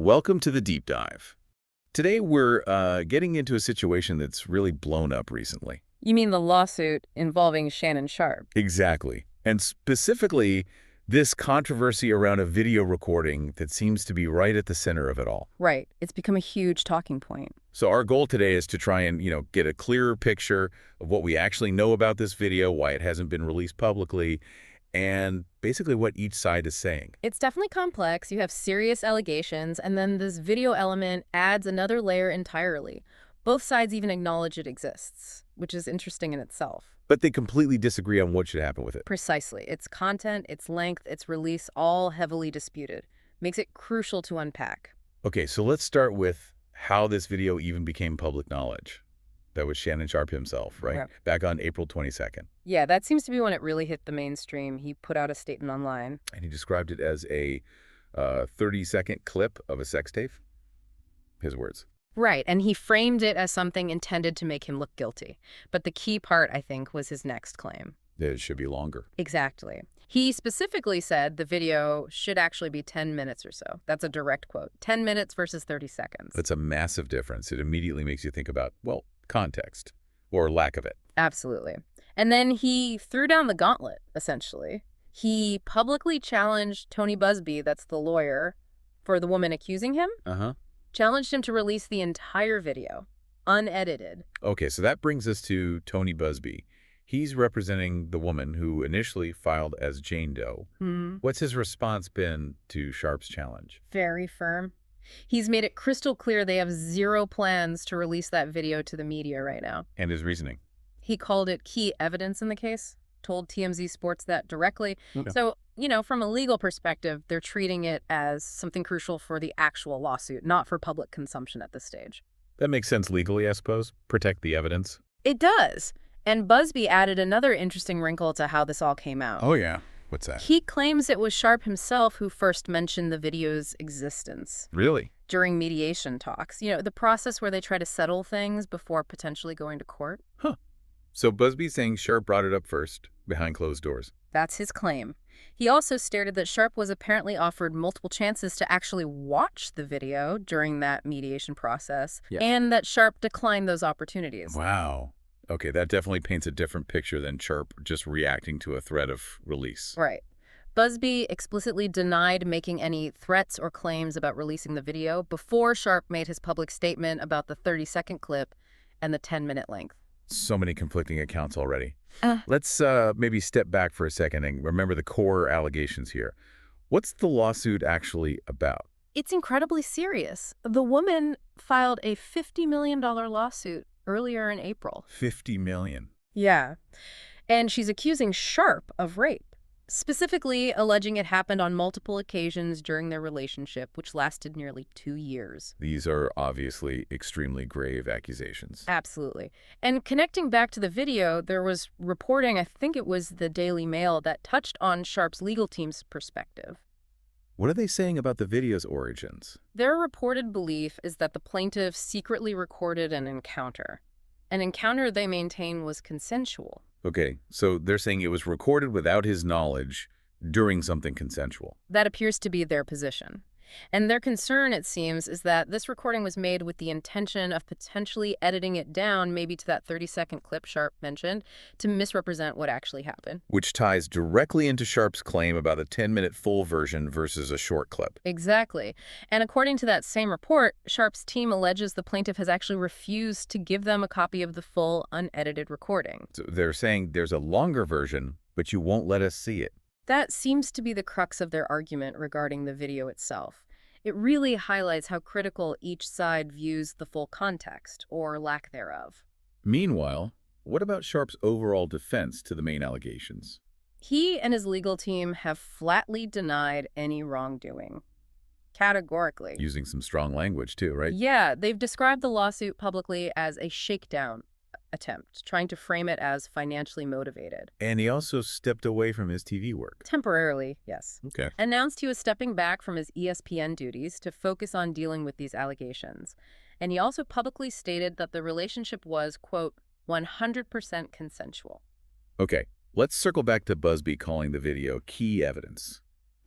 Welcome to the deep dive. Today we're getting into a situation that's really blown up recently. You mean the lawsuit involving Shannon Sharpe? Exactly. And specifically, this controversy around a video recording that seems to be right at the center of it all. Right. It's become a huge talking point. So our goal today is to try and, get a clearer picture of what we actually know about this video, why it hasn't been released publicly, and basically what each side is saying. It's definitely complex. You have serious allegations, and then this video element adds another layer entirely. Both sides even acknowledge it exists, which is interesting in itself. But they completely disagree on what should happen with it. Precisely. Its content, its length, its release, all heavily disputed. Makes it crucial to unpack. Okay, so let's start with how this video even became public knowledge. That was Shannon Sharpe himself, right? Right. Back on April 22nd. Yeah, that seems to be when it really hit the mainstream. He put out a statement online. And he described it as a 30-second clip of a sex tape. His words. Right, and he framed it as something intended to make him look guilty. But the key part, I think, was his next claim. It should be longer. Exactly. He specifically said the video should actually be 10 minutes or so. That's a direct quote. 10 minutes versus 30 seconds. That's a massive difference. It immediately makes you think about, well, context or lack of it. Absolutely. And then he threw down the gauntlet, essentially. He publicly challenged Tony Busby, that's the lawyer, for the woman accusing him, challenged him to release the entire video, unedited. Okay, so that brings us to Tony Busby. He's representing the woman who initially filed as Jane Doe. What's his response been to Sharpe's challenge? Very firm. He's made it crystal clear they have zero plans to release that video to the media right now. And his reasoning? He called it key evidence in the case, told TMZ Sports that directly. Okay. So, from a legal perspective, they're treating it as something crucial for the actual lawsuit, not for public consumption at this stage. That makes sense legally, I suppose. Protect the evidence. It does. And Busby added another interesting wrinkle to how this all came out. Oh, yeah. What's that? He claims it was Sharpe himself who first mentioned the video's existence. Really? During mediation talks. The process where they try to settle things before potentially going to court. Huh. So Busby's saying Sharpe brought it up first, behind closed doors. That's his claim. He also stated that Sharpe was apparently offered multiple chances to actually watch the video during that mediation process, and that Sharpe declined those opportunities. Wow. Okay, that definitely paints a different picture than Sharpe just reacting to a threat of release. Right. Busby explicitly denied making any threats or claims about releasing the video before Sharpe made his public statement about the 30-second clip and the 10-minute length. So many conflicting accounts already. Let's maybe step back for a second and remember the core allegations here. What's the lawsuit actually about? It's incredibly serious. The woman filed a $50 million lawsuit earlier in April. $50 million. Yeah. And she's accusing Sharpe of rape, specifically alleging it happened on multiple occasions during their relationship, which lasted nearly 2 years. These are obviously extremely grave accusations. Absolutely. And connecting back to the video, there was reporting, I think it was the Daily Mail, that touched on Sharpe's legal team's perspective. What are they saying about the video's origins? Their reported belief is that the plaintiff secretly recorded an encounter. An encounter they maintain was consensual. Okay, so they're saying it was recorded without his knowledge during something consensual. That appears to be their position. And their concern, it seems, is that this recording was made with the intention of potentially editing it down, maybe to that 30-second clip Sharpe mentioned, to misrepresent what actually happened. Which ties directly into Sharpe's claim about a 10-minute full version versus a short clip. Exactly. And according to that same report, Sharpe's team alleges the plaintiff has actually refused to give them a copy of the full, unedited recording. So they're saying there's a longer version, but you won't let us see it. That seems to be the crux of their argument regarding the video itself. It really highlights how critical each side views the full context, or lack thereof. Meanwhile, what about Sharpe's overall defense to the main allegations? He and his legal team have flatly denied any wrongdoing. Categorically. Using some strong language too, right? Yeah, they've described the lawsuit publicly as a shakedown attempt, trying to frame it as financially motivated. And he also stepped away from his TV work. Temporarily, yes. Okay. Announced he was stepping back from his ESPN duties to focus on dealing with these allegations. And he also publicly stated that the relationship was, quote, 100% consensual. Okay, let's circle back to Busby calling the video key evidence.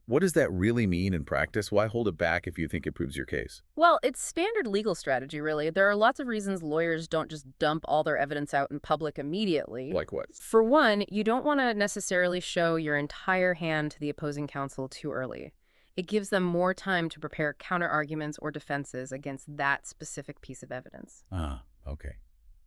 what does that really mean in practice? Why hold it back if you think it proves your case? Well, it's standard legal strategy, really. There are lots of reasons lawyers don't just dump all their evidence out in public immediately. Like what? For one, you don't want to necessarily show your entire hand to the opposing counsel too early. It gives them more time to prepare counterarguments or defenses against that specific piece of evidence. Ah, okay.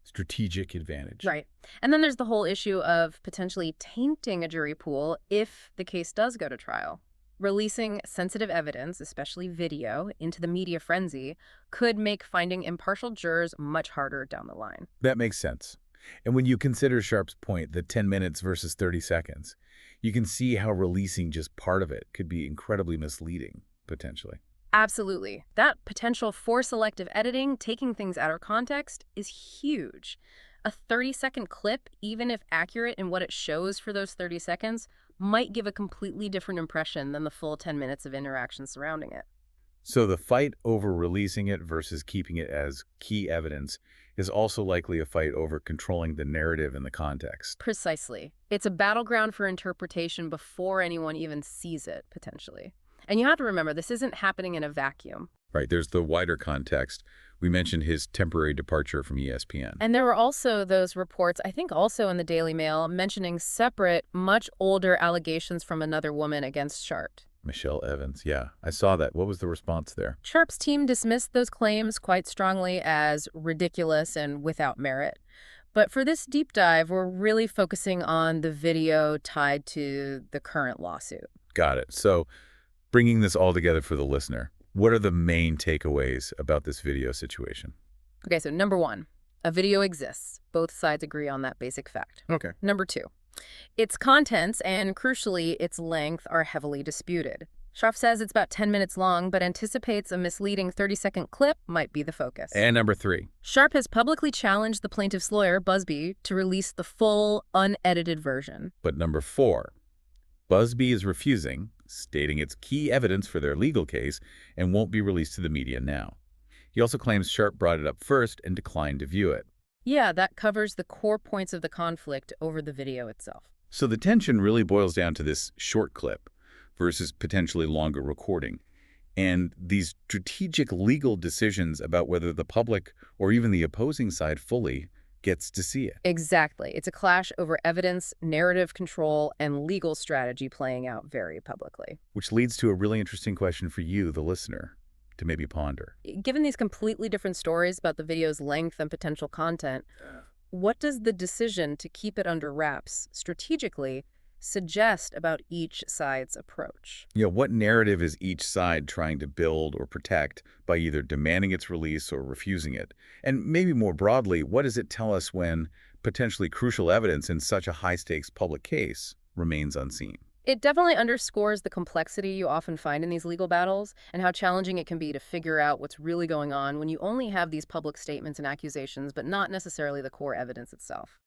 Strategic advantage. Right. And then there's the whole issue of potentially tainting a jury pool if the case does go to trial. Releasing sensitive evidence, especially video, into the media frenzy could make finding impartial jurors much harder down the line. That makes sense. And when you consider Sharpe's point, the 10 minutes versus 30 seconds, you can see how releasing just part of it could be incredibly misleading, potentially. Absolutely. That potential for selective editing, taking things out of context, is huge. A 30-second clip, even if accurate in what it shows for those 30 seconds, might give a completely different impression than the full 10 minutes of interaction surrounding it. So the fight over releasing it versus keeping it as key evidence is also likely a fight over controlling the narrative and the context. Precisely. It's a battleground for interpretation before anyone even sees it, potentially. And you have to remember, this isn't happening in a vacuum. Right, there's the wider context. We mentioned his temporary departure from ESPN. And there were also those reports, I think also in the Daily Mail, mentioning separate, much older allegations from another woman against Sharpe. Michelle Evans, yeah, I saw that. What was the response there? Sharpe's team dismissed those claims quite strongly as ridiculous and without merit. But for this deep dive, we're really focusing on the video tied to the current lawsuit. Got it. So bringing this all together for the listener, what are the main takeaways about this video situation? Okay, so number one, a video exists. Both sides agree on that basic fact. Okay. Number two, its contents and, crucially, its length are heavily disputed. Sharpe says it's about 10 minutes long, but anticipates a misleading 30-second clip might be the focus. And number three. Sharpe has publicly challenged the plaintiff's lawyer, Busby, to release the full, unedited version. But number four, Busby is refusing, stating it's key evidence for their legal case and won't be released to the media now. He also claims Sharpe brought it up first and declined to view it. Yeah, that covers the core points of the conflict over the video itself. So the tension really boils down to this short clip versus potentially longer recording, and these strategic legal decisions about whether the public or even the opposing side fully gets to see it. Exactly. It's a clash over evidence, narrative control, and legal strategy playing out very publicly. Which leads to a really interesting question for you, the listener, to maybe ponder. Given these completely different stories about the video's length and potential content, what does the decision to keep it under wraps strategically suggest about each side's approach? What narrative is each side trying to build or protect by either demanding its release or refusing it? And maybe more broadly, what does it tell us when potentially crucial evidence in such a high-stakes public case remains unseen? It definitely underscores the complexity you often find in these legal battles and how challenging it can be to figure out what's really going on when you only have these public statements and accusations, but not necessarily the core evidence itself.